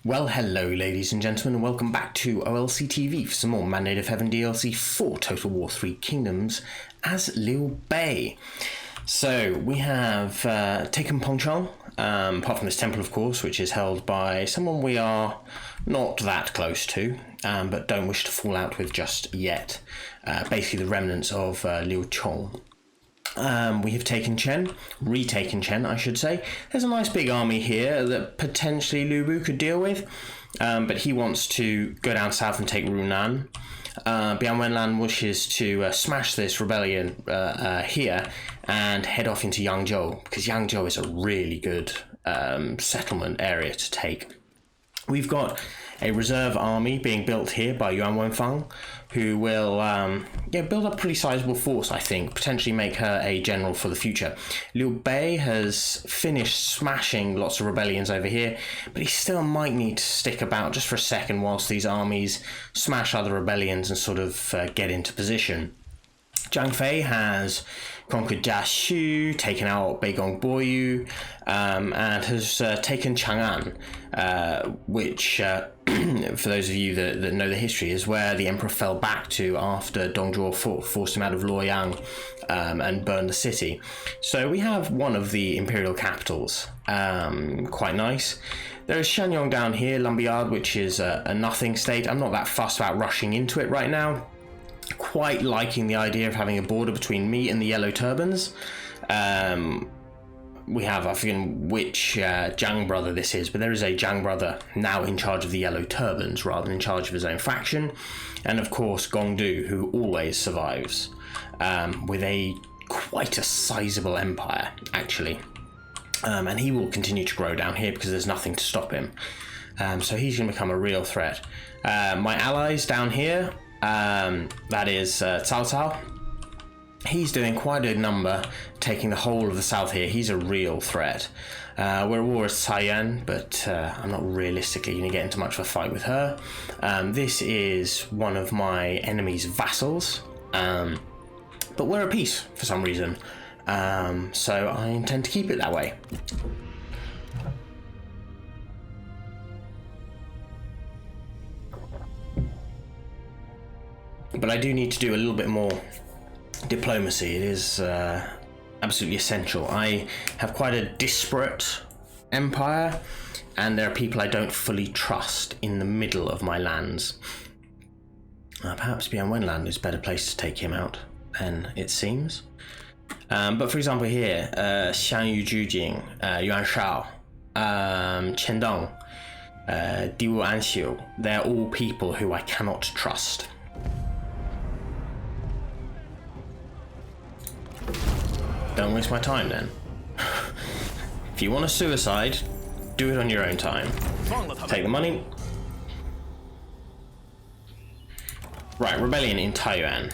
Well, hello ladies and gentlemen, and welcome back to OLC TV for some more Mandate of Heaven DLC for Total War 3 Kingdoms as Liu Bei. So, we have taken Pengcheng, apart from this temple of course, which is held by someone we are not that close to, but don't wish to fall out with just yet. Basically the remnants of Liu Chong. We have taken Chen, retaken Chen I should say. There's a nice big army here that potentially Liu Bei could deal with, but he wants to go down south and take Runan. Bian Wenlan wishes to smash this rebellion here and head off into Yangzhou, because Yangzhou is a really good settlement area to take. We've got a reserve army being built here by Yuan Wenfang, who will build up a pretty sizable force, I think, potentially make her a general for the future. Liu Bei has finished smashing lots of rebellions over here, but he still might need to stick about just for a second whilst these armies smash other rebellions and sort of get into position. Zhang Fei has conquered Shu, taken out Beigong Boyu, and has taken Chang'an, which, for those of you that know the history, is where the emperor fell back to after Dongzhuo forced him out of Luoyang and burned the city. So we have one of the imperial capitals, quite nice. There is Shanyong down here, Lumberyard, which is a nothing state. I'm not that fussed about rushing into it right now. Quite liking the idea of having a border between me and the Yellow Turbans. We have, I forget which Zhang brother this is, but there is a Zhang brother now in charge of the Yellow Turbans rather than in charge of his own faction. And of course Gongdu, who always survives, with quite a sizable empire actually. And he will continue to grow down here because there's nothing to stop him. So he's going to become a real threat. My allies down here, that is Cao Cao. He's doing quite a number, taking the whole of the south here. He's a real threat. We're at war with Cayenne, but I'm not realistically going to get into much of a fight with her. This is one of my enemy's vassals, but we're at peace for some reason. So I intend to keep it that way. But I do need to do a little bit more diplomacy. It is absolutely essential. I have quite a disparate empire, and there are people I don't fully trust in the middle of my lands. Perhaps Bian Wenlan is a better place to take him out than it seems. But for example here, Xiangyu Jujing, Yuan Shu, Chendong, Diwu Anxiu, they're all people who I cannot trust. Don't waste my time then. If you want a suicide, do it on your own time. Take the money. Right, rebellion in Taiyuan.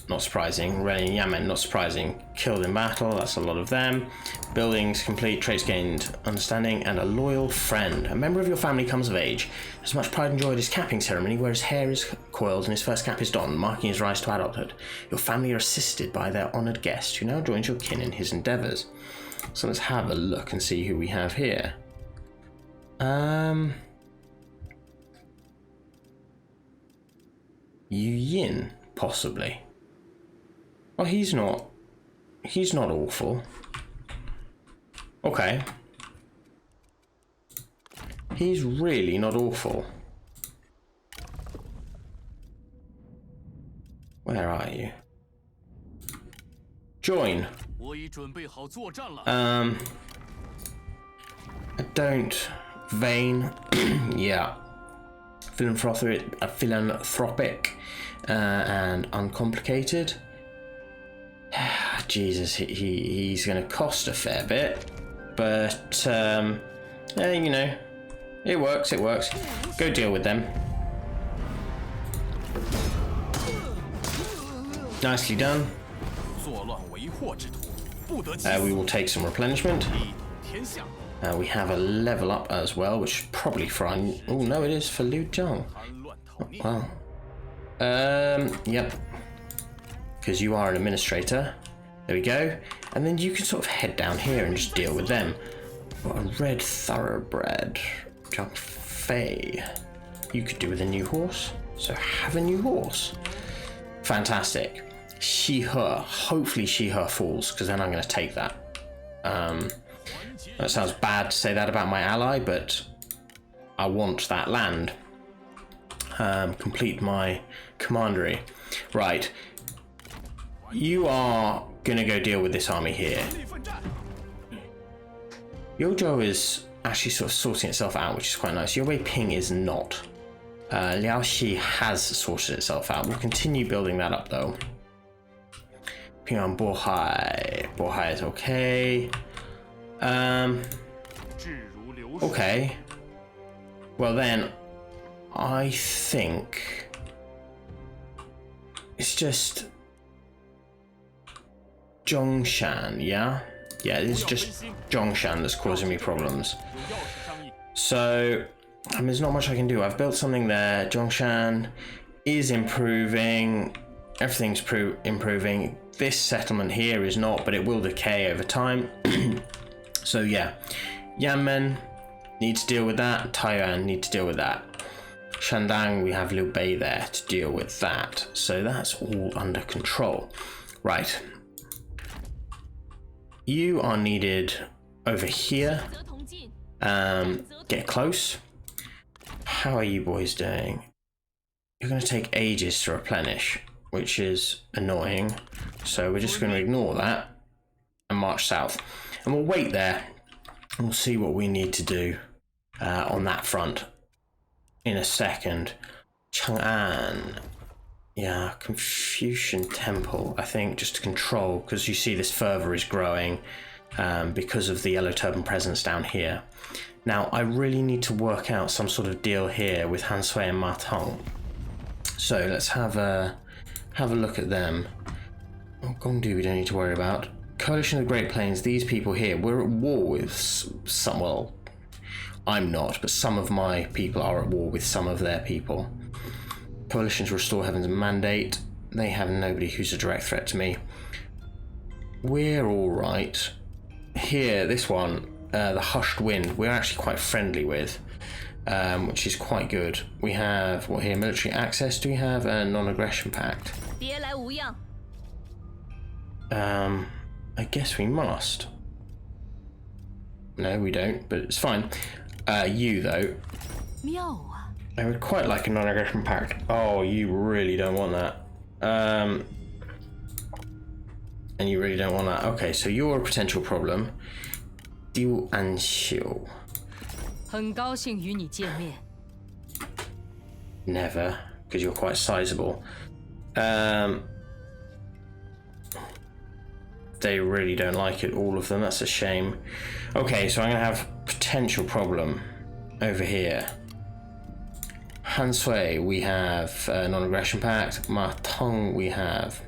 Not surprising. Rebellion in Yamen, not surprising. Killed in battle, that's a lot of them. Buildings complete, traits gained, understanding, and a loyal friend. A member of your family comes of age. Has much pride and joy at his capping ceremony, where his hair is coiled and his first cap is donned, marking his rise to adulthood. Your family are assisted by their honoured guest, who now joins your kin in his endeavours. So let's have a look and see who we have here. Yu Yin, possibly. Well, he's not awful. Okay. He's really not awful. Where are you? Join. I don't. Vain. Yeah. Philanthropic and uncomplicated. Jesus, he's going to cost a fair bit, but you know, it works. Go deal with them. Nicely done. We will take some replenishment. We have a level up as well, which is probably for our... Oh no, it is for Liu Zhang. Oh, wow. Yep. Because you are an administrator. There we go. And then you can sort of head down here and just deal with them. Got a red thoroughbred. Zhang Fei. You could do with a new horse, so have a new horse. Fantastic. She-her. Hopefully she-her falls, because then I'm going to take that. That sounds bad to say that about my ally, but I want that land. Complete my commandery. Right. You are going to go deal with this army here. Youzhou is actually sort of sorting itself out, which is quite nice. Liu Bei is not. Liaoxi has sorted itself out. We'll continue building that up though. Pingyang Bohai. Bohai is okay. Okay. Well then, I think it's just Zhongshan, yeah? Yeah, it's just Zhongshan that's causing me problems. So, I mean, there's not much I can do. I've built something there. Zhongshan is improving. Everything's improving. This settlement here is not, but it will decay over time. So yeah, Yanmen need to deal with that. Taiyuan need to deal with that. Shandang, we have Liu Bei there to deal with that. So that's all under control. Right. You are needed over here. Get close. How are you boys doing? You're going to take ages to replenish, which is annoying. So we're just going to ignore that and march south. And we'll wait there and we'll see what we need to do on that front in a second. Chang'an. Yeah, Confucian Temple, I think, just to control, because you see this fervor is growing because of the Yellow Turban presence down here. Now, I really need to work out some sort of deal here with Han Sui and Ma Tong. So let's have a look at them. Oh, Gongdu we don't need to worry about. Coalition of the Great Plains, these people here, we're at war with some, well, I'm not, but some of my people are at war with some of their people. Coalition to restore Heaven's mandate. They have nobody who's a direct threat to me. We're all right. Here, this one, the Hushed Wind, we're actually quite friendly with, which is quite good. We have, what here, military access? Do we have a non-aggression pact? I guess we must. No, we don't, but it's fine. You, though. I would quite like a non-aggression pact. Oh, you really don't want that. And you really don't want that. Okay, so you're a potential problem. Yuan Shu. Never, because you're quite sizable. They really don't like it, all of them. That's a shame. Okay, so I'm going to have potential problem over here. Han Sui, we have non-aggression pact. Ma Tong, we have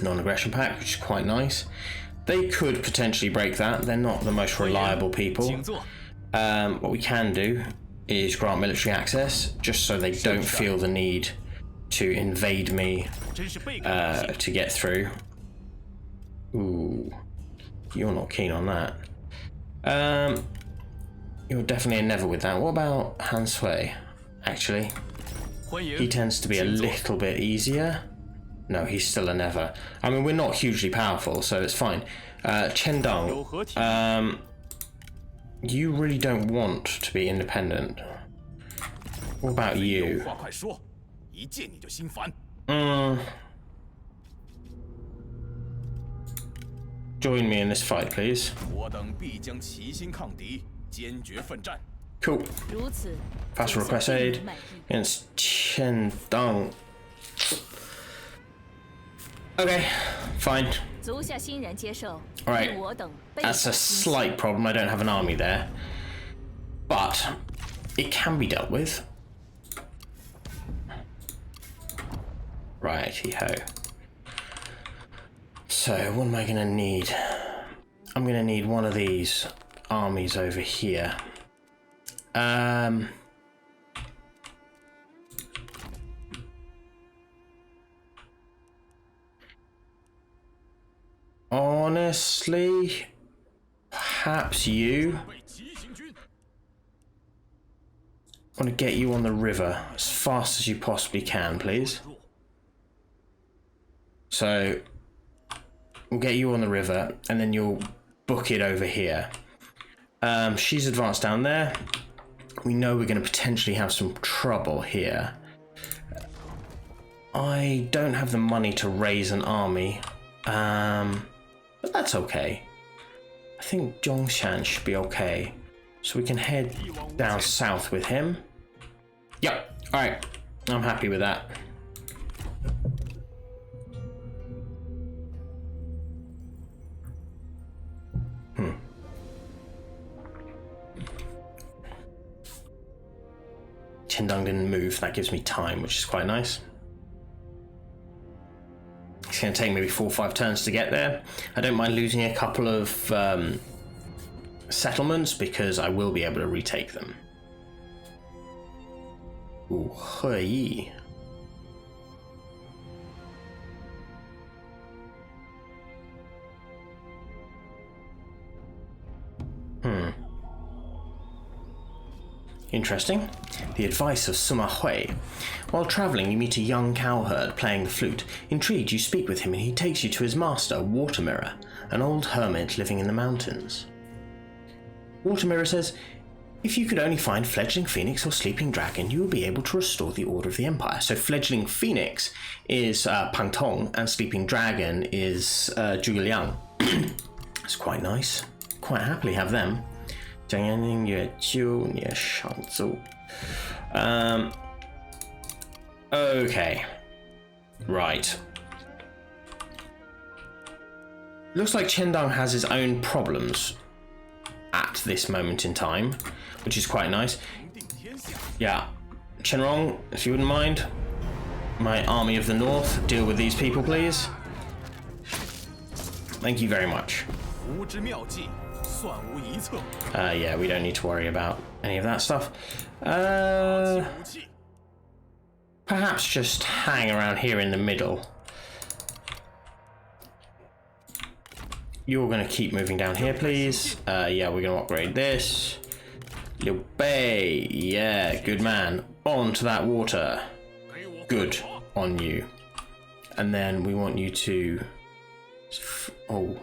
non-aggression pact, which is quite nice. They could potentially break that. They're not the most reliable people. What we can do is grant military access, just so they don't feel the need to invade me to get through. Ooh, you're not keen on that. You're definitely a never with that. What about Han Sui? Actually, he tends to be a little bit easier. No, he's still a never. I mean, we're not hugely powerful, so it's fine. Chendong, you really don't want to be independent. What about you? Join me in this fight, please. Cool. Fast request aid against Chendong. Okay, fine. Alright, that's a slight problem. I don't have an army there. But it can be dealt with. Righty-ho. So, what am I going to need? I'm going to need one of these armies over here. Honestly, perhaps you. I want to get you on the river as fast as you possibly can, please. So we'll get you on the river, and then you'll book it over here. She's advanced down there. We know we're going to potentially have some trouble here. I don't have the money to raise an army, but that's okay. I think Zhongshan should be okay. So we can head down south with him. Yep, alright. I'm happy with that. Qindang didn't move. That gives me time, which is quite nice. It's going to take maybe 4 or 5 turns to get there. I don't mind losing a couple of settlements because I will be able to retake them. Ooh, hey. Interesting. The advice of Sima Hui. While travelling, you meet a young cowherd playing the flute. Intrigued, you speak with him and he takes you to his master, Water Mirror, an old hermit living in the mountains. Water Mirror says, if you could only find Fledgling Phoenix or Sleeping Dragon, you will be able to restore the order of the Empire. So Fledgling Phoenix is Pang Tong and Sleeping Dragon is Zhuge Liang. That's quite nice. Quite happily have them. Okay. Right. Looks like Qindang has his own problems at this moment in time, which is quite nice. Yeah. Chenrong, if you wouldn't mind, my army of the north, deal with these people, please. Thank you very much. Yeah, we don't need to worry about any of that stuff. Perhaps just hang around here in the middle. You're going to keep moving down here, please. Yeah, we're going to upgrade this. Liu Bei, yeah, good man. On to that water. Good on you. And then we want you to... Oh...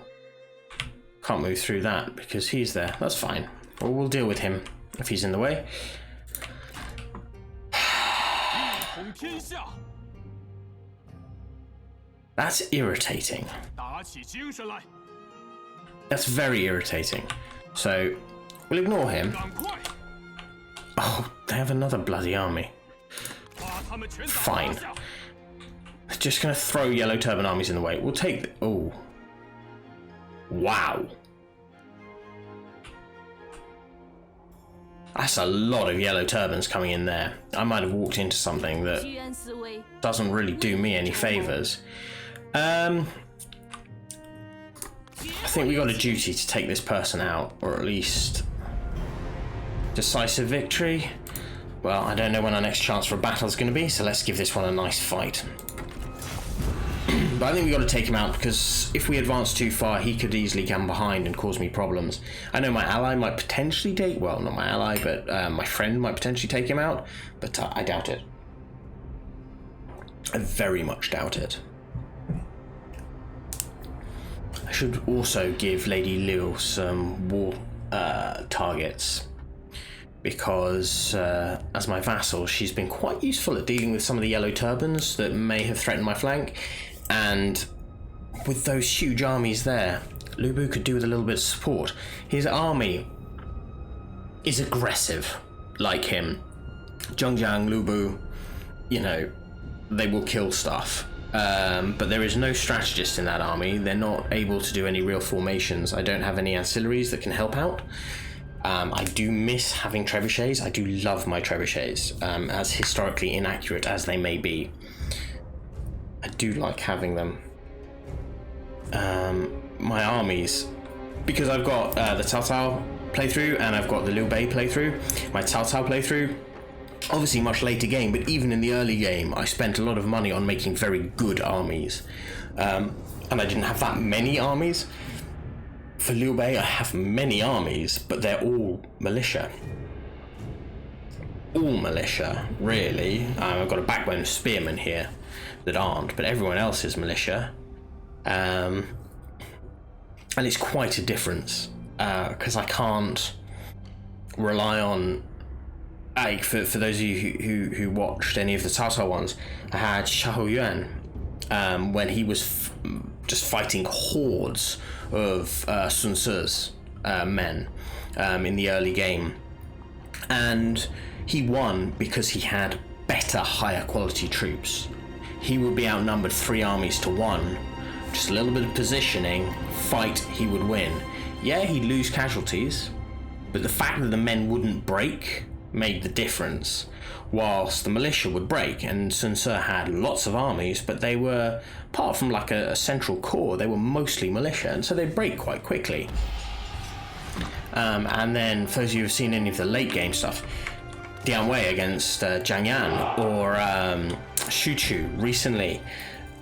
Can't move through that because he's there. That's fine. Well, we'll deal with him if he's in the way. That's irritating. That's very irritating. So, we'll ignore him. Oh, they have another bloody army. Fine. Just gonna throw Yellow Turban armies in the way. We'll take the... Oh. Wow. That's a lot of Yellow Turbans coming in there. I might have walked into something that doesn't really do me any favours. I think we got a duty to take this person out, or at least decisive victory. Well, I don't know when our next chance for a battle is going to be, so let's give this one a nice fight. But I think we got to take him out because if we advance too far, he could easily come behind and cause me problems. I know my ally might potentially take, well, not my ally, but my friend might potentially take him out, but I doubt it. I very much doubt it. I should also give Lady Liu some war targets because as my vassal, she's been quite useful at dealing with some of the Yellow Turbans that may have threatened my flank. And with those huge armies there, Lu Bu could do with a little bit of support. His army is aggressive, like him. Zhang, Lu Bu, you know, they will kill stuff. But there is no strategist in that army. They're not able to do any real formations. I don't have any ancillaries that can help out. I do miss having trebuchets. I do love my trebuchets, as historically inaccurate as they may be. I do like having them. My armies, because I've got the Cao Cao playthrough and I've got the Liu Bei playthrough, my Cao Cao playthrough, obviously much later game, but even in the early game, I spent a lot of money on making very good armies. And I didn't have that many armies. For Liu Bei, I have many armies, but they're all militia. all militia, really. I've got a backbone of spearmen here that aren't, but everyone else is militia. And it's quite a difference, because I can't rely on, like, for those of you who watched any of the Cao Cao ones, I had Xiahou Yuan, when he was just fighting hordes of Sun Tzu's men in the early game, and he won because he had better, higher quality troops. He would be outnumbered 3 armies to 1. Just a little bit of positioning, fight, he would win. Yeah, he'd lose casualties, but the fact that the men wouldn't break made the difference, whilst the militia would break. And Sun Tzu had lots of armies, but they were, apart from like a central core, they were mostly militia, and so they'd break quite quickly. And then, for those of you who've seen any of the late game stuff, Bian Wenlan against Zhang Yan, or Shu Chu recently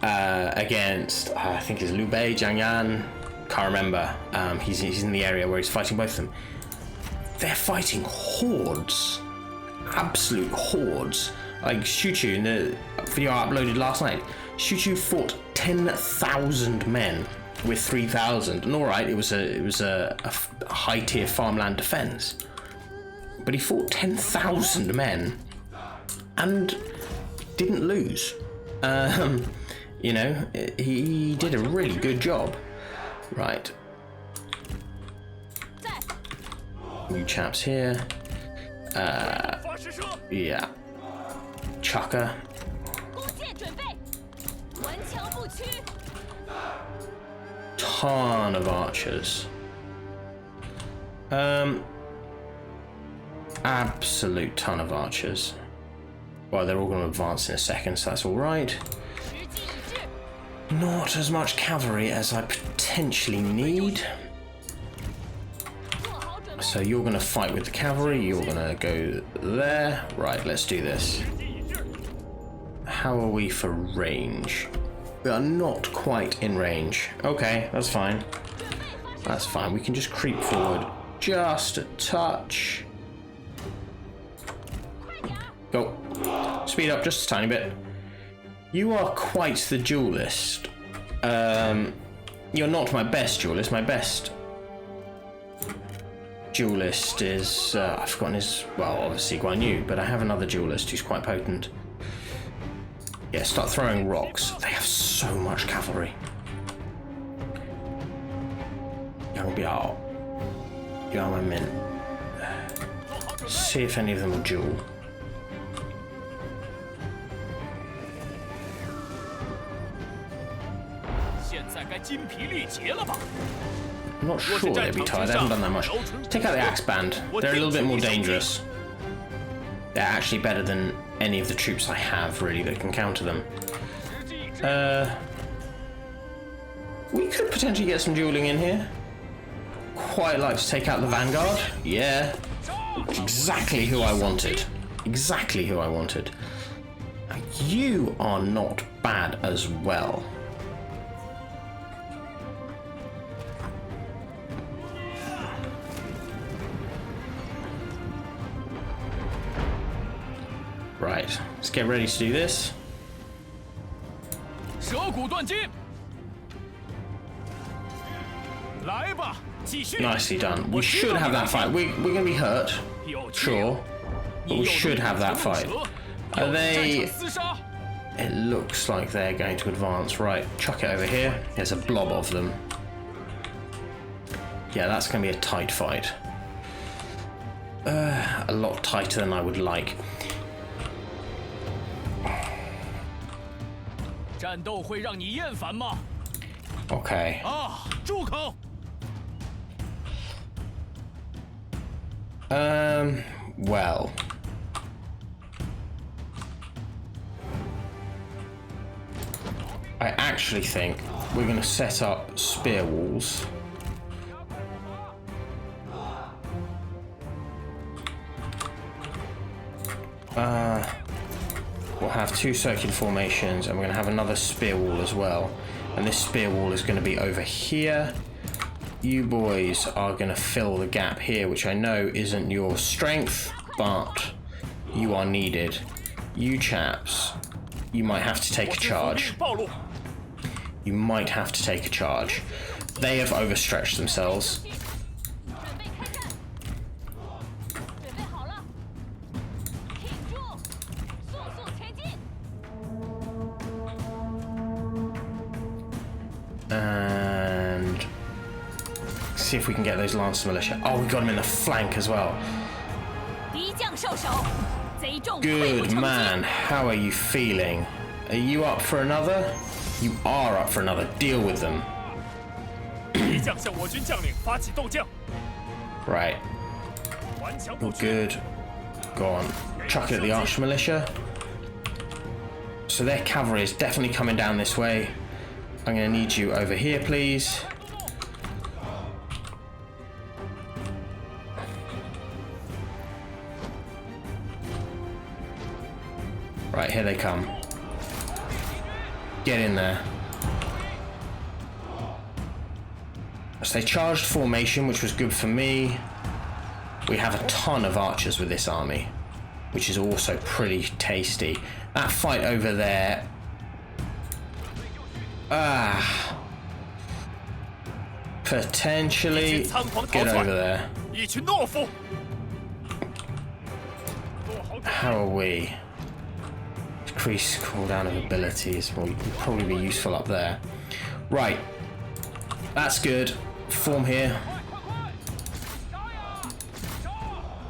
against, I think it's Liu Bei, Zhang Yan, can't remember. He's in the area where he's fighting both of them. They're fighting hordes, absolute hordes. Like Shu Chu, in the video I uploaded last night, Shu Chu fought 10,000 men with 3,000, and all right, it was a high tier farmland defense, but he fought 10,000 men and didn't lose. You know, he did a really good job. Right. You chaps here. Yeah. Chaka. Ton of archers. Absolute ton of archers. Well, they're all going to advance in a second, so that's all right. Not as much cavalry as I potentially need. So you're going to fight with the cavalry, you're going to go there. Right, let's do this. How are we for range? We are not quite in range. Okay, that's fine. That's fine, we can just creep forward just a touch. Go. Speed up just a tiny bit. You are quite the duelist. You're not my best duelist. My best duelist is, I've forgotten his, well, obviously Guan Yu, but I have another duelist who's quite potent. Yeah, start throwing rocks. They have so much cavalry. Young Biao. You are my men. See if any of them will duel. I'm not sure they'd be tired, I haven't done that much. Take out the axe band, they're a little bit more dangerous. They're actually better than any of the troops I have, really, that can counter them. We could potentially get some dueling in here. Quite like to take out the vanguard. Yeah, exactly who I wanted. Exactly who I wanted. You are not bad as well. Right, let's get ready to do this. Nicely done. We should have that fight. We're going to be hurt, sure, but we should have that fight. Are they... It looks like they're going to advance. Right, chuck it over here. There's a blob of them. Yeah, that's going to be a tight fight. A lot tighter than I would like. Okay. Well. I actually think we're going to set up spear walls. We'll have 2 circular formations, and we're going to have another spear wall as well. And this spear wall is going to be over here. You boys are going to fill the gap here, which I know isn't your strength, but You are needed. You chaps, you might have to take a charge. You might have to take a charge. They have overstretched themselves. And see if we can get those Lancer Militia. Oh, we got them in the flank as well. Good man, how are you feeling? Are you up for another? You are up for another. Deal with them. Right. All good. Go on. Chuck it at the Archer Militia. So their cavalry is definitely coming down this way. I'm going to need you over here, please. Right, here they come. Get in there. So they charged formation, which was good for me. We have a ton of archers with this army, which is also pretty tasty. That fight over there... potentially... Get over there. How are we? Increase cooldown of abilities will probably be useful up there. Right. That's good. Form here.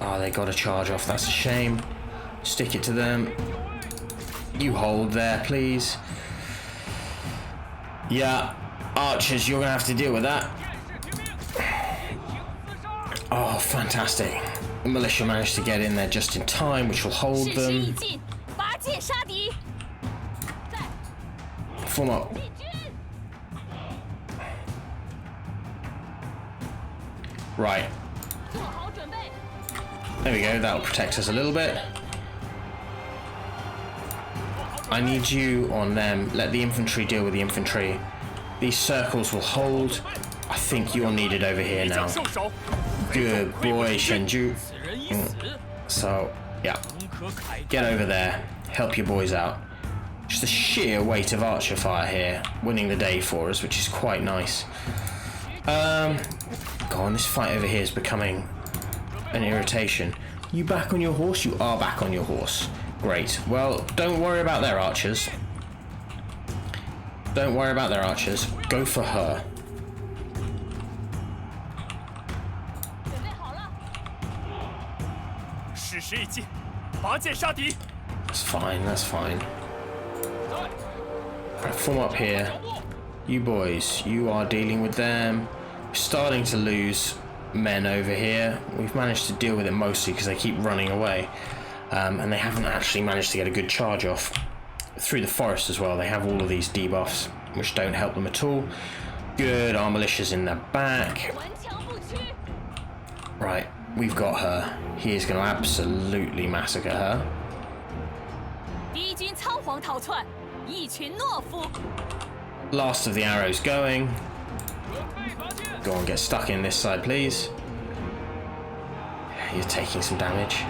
Oh, they got a charge off. That's a shame. Stick it to them. You hold there, please. Yeah. Archers, you're going to have to deal with that. Oh, fantastic. The militia managed to get in there just in time, which will hold them. Form up. Right. There we go, that'll protect us a little bit. I need you on them. Let the infantry deal with the infantry. These circles will hold. I think you're needed over here now. Good boy, Shenju. So, yeah. Get over there. Help your boys out. Just the sheer weight of archer fire here, winning the day for us, which is quite nice. Go on, this fight over here is becoming an irritation. You back on your horse? You are back on your horse. Great. Well, don't worry about their archers. Don't worry about their archers. Go for her. That's fine, that's fine. Right, form up here. You boys, you are dealing with them. We're starting to lose men over here. We've managed to deal with it mostly because they keep running away. And they haven't actually managed to get a good charge off. Through the forest as well, they have all of these debuffs, which don't help them at all. Good, our militia's in the back. Right, we've got her. He is going to absolutely massacre her. Last of the arrows going. Go on, get stuck in this side, please. You're taking some damage.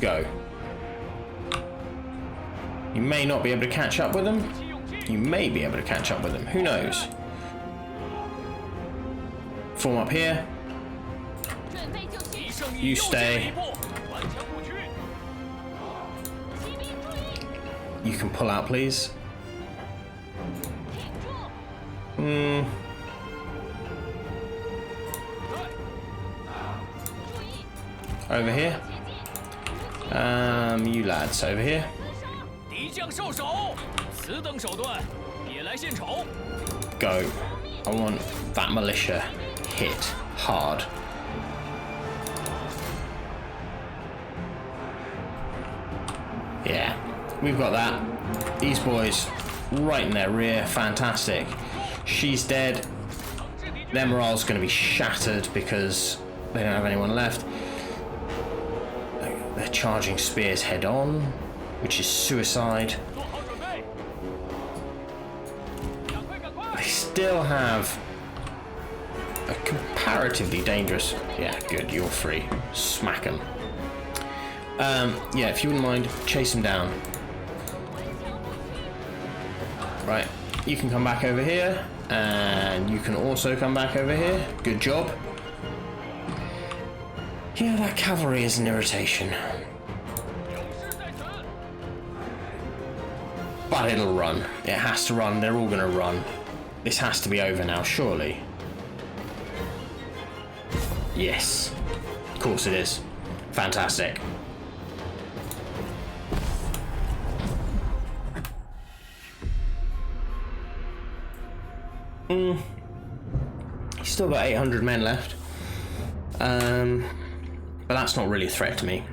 Go. You may not be able to catch up with them. You may be able to catch up with them. Who knows? Form up here. You stay. You can pull out, please. Over here. You lads over here. Go. I want that militia hit hard. Yeah, we've got that. These boys right in their rear, fantastic. She's dead. Their morale's going to be shattered because they don't have anyone left. They're charging spears head on, which is suicide. They still have a comparatively dangerous... Yeah, good, you're free. Smack him. Yeah, if you wouldn't mind, chase him down. Right, you can come back over here, and you can also come back over here. Good job. Yeah, that cavalry is an irritation. But it'll run. It has to run. They're all going to run. This has to be over now, surely. Yes. Of course it is. Fantastic. He's still got 800 men left. But that's not really a threat to me.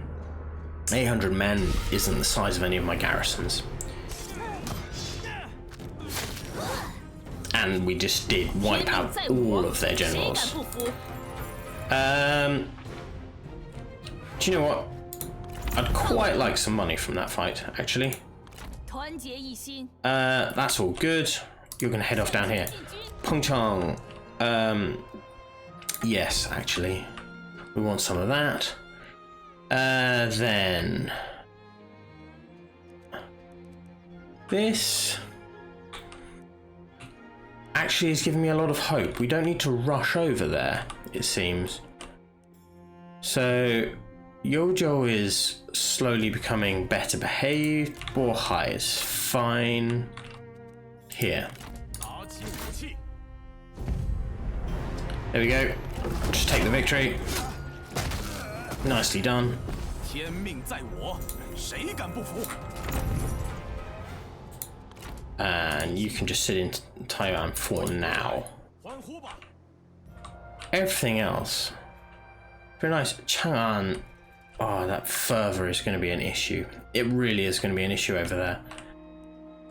800 men isn't the size of any of my garrisons. And we just did wipe out all of their generals. Do you know what? I'd quite like some money from that fight, actually. That's all good. You're going to head off down here. Pengcheng. Yes, actually. We want some of that. Then... This... actually is giving me a lot of hope. We don't need to rush over there, it seems. So... Yojo is slowly becoming better behaved. Bohai is fine. Here. There we go. Just take the victory. Nicely done. And you can just sit in Taiwan for now. Everything else. Very nice. Chang'an. Oh, that fervor is going to be an issue. It really is going to be an issue over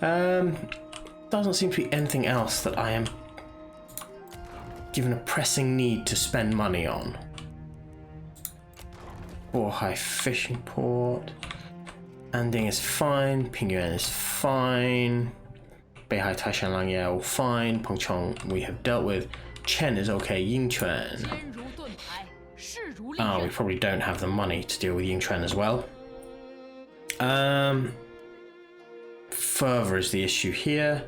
there. Doesn't seem to be anything else that I am given a pressing need to spend money on. Bohai fishing port. Anding is fine. Pingyuan is fine. Beihai Taishanlang, yeah, all fine. Pengcheng we have dealt with. Chen is okay. Yingquan. Oh, we probably don't have the money to deal with Yingquan as well. Fervor is the issue here.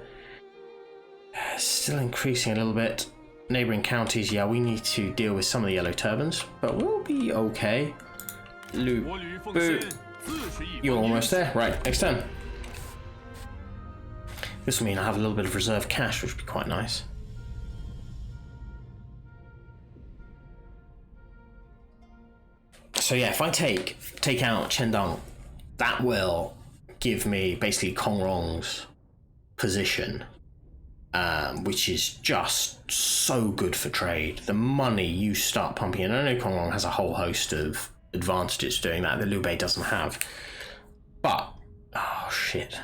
Still increasing a little bit. Neighbouring counties, yeah, we need to deal with some of the Yellow Turbans, but we'll be okay. Liu Bei, you're almost there. Right, next turn. This will mean I have a little bit of reserve cash, which would be quite nice. So yeah, if I take out Chendang, that will give me basically Kongrong's position, which is just so good for trade. The money you start pumping in. I know Kongrong has a whole host of advantages doing that Liu Bei doesn't have. But, oh shit.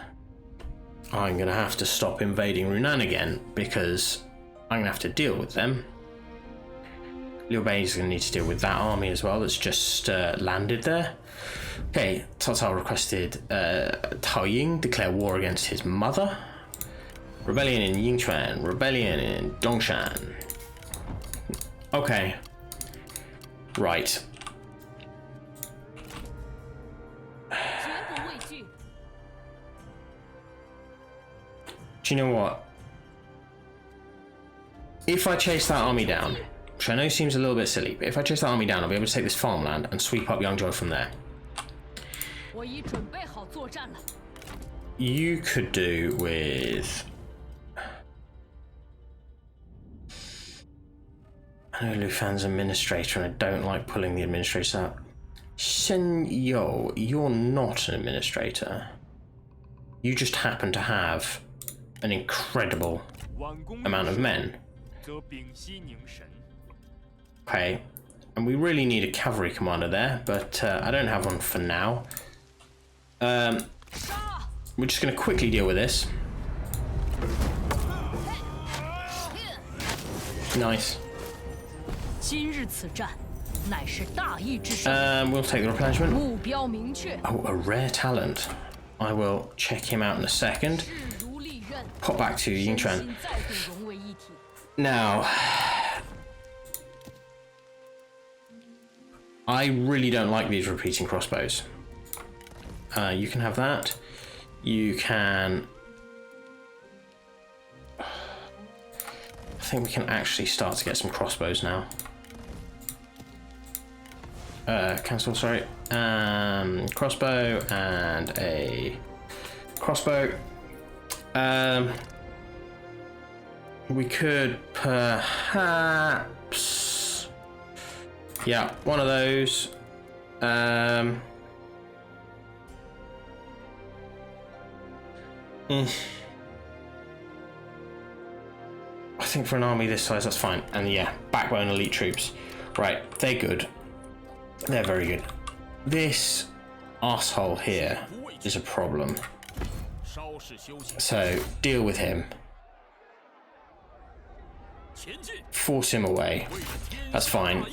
I'm going to have to stop invading Runan again because I'm going to have to deal with them. Liu Bei is going to need to deal with that army as well that's just landed there. Okay, Cao Cao requested Tao Ying declare war against his mother. Rebellion in Yingquan, rebellion in Dongshan. Okay. Right. Do you know what? If I chase that army down, which I know seems a little bit silly, but if I chase that army down, I'll be able to take this farmland and sweep up Yangzhou from there. You could do with... I know Lu Fan's administrator and I don't like pulling the administrator out. Shen Yo, you're not an administrator. You just happen to have an incredible amount of men. Okay, and we really need a cavalry commander there, but I don't have one for now. We're just going to quickly deal with this. Nice. We'll take the replenishment. Oh, a rare talent. I will check him out in a second. Pop back to Yingquan. Now, I really don't like these repeating crossbows. You can have that. You can... I think we can actually start to get some crossbows now. Cancel, sorry. Crossbow and a crossbow. We could perhaps... Yeah, one of those. I think for an army this size, that's fine. And yeah, backbone elite troops. Right, they're good. They're very good. This arsehole here is a problem. So, deal with him. Force him away. That's fine.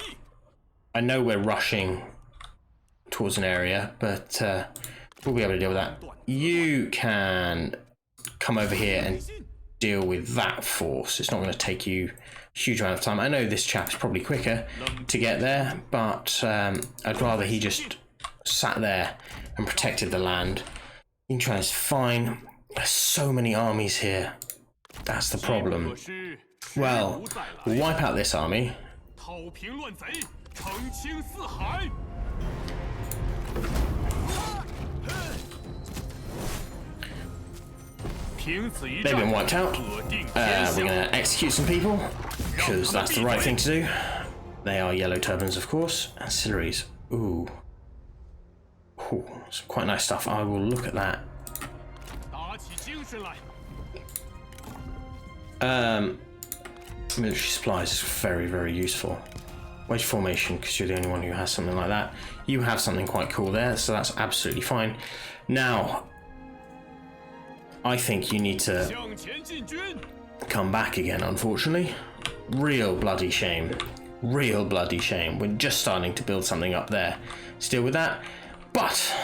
I know we're rushing towards an area, but we'll be able to deal with that. You can come over here and deal with that force. It's not going to take you a huge amount of time. I know this chap is probably quicker to get there, but I'd rather he just sat there and protected the land. Yingchuan is fine. There's so many armies here. That's the problem. Well, we'll wipe out this army. They've been wiped out. We're going to execute some people, because that's the right thing to do. They are Yellow Turbans, of course. Ancillaries. Ooh. Ooh, some quite nice stuff. I will look at that. Military supplies is very, very useful. Wedge formation, because you're the only one who has something like that. You have something quite cool there, so that's absolutely fine. Now, I think you need to come back again, unfortunately. Real bloody shame. Real bloody shame. We're just starting to build something up there. Still with that. But,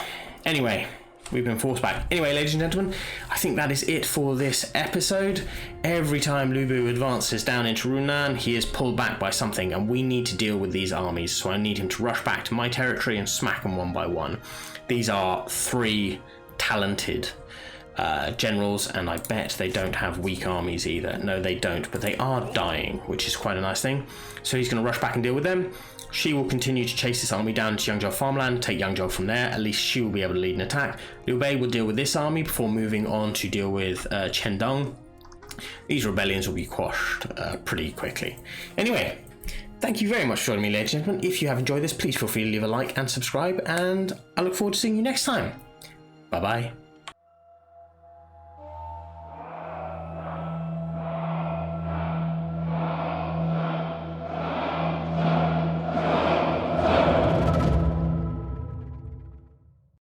anyway, we've been forced back. Anyway, ladies and gentlemen, I think that is it for this episode. Every time Liu Bei advances down into Runan, he is pulled back by something, and we need to deal with these armies. So I need him to rush back to my territory and smack them one by one. These are 3 talented generals, and I bet they don't have weak armies either. No, they don't, but they are dying, which is quite a nice thing. So he's going to rush back and deal with them. She will continue to chase this army down to Yangzhou farmland, take Yangzhou from there. At least she will be able to lead an attack. Liu Bei will deal with this army before moving on to deal with Chendong. These rebellions will be quashed pretty quickly. Anyway, thank you very much for joining me, ladies and gentlemen. If you have enjoyed this, please feel free to leave a like and subscribe, and I look forward to seeing you next time. Bye-bye.